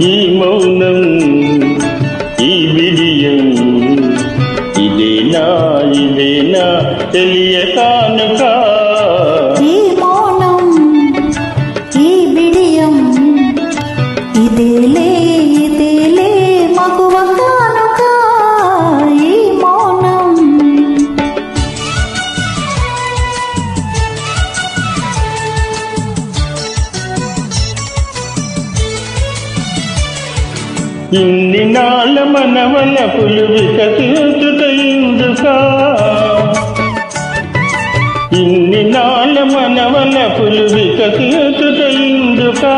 ఈ మౌనం ఈ విడియం ఇదేనా తెలియకానుక. ఈ మౌనం ఈ విడియం ఇదేలే మగువ కానుక. ఈ మౌనం ఇన్ని నాళ్ళ మనవల పులు వికసించుటయుందుకా. ఇన్ని నాళ్ళ మనవల పులు వికసించుటయుందుకా.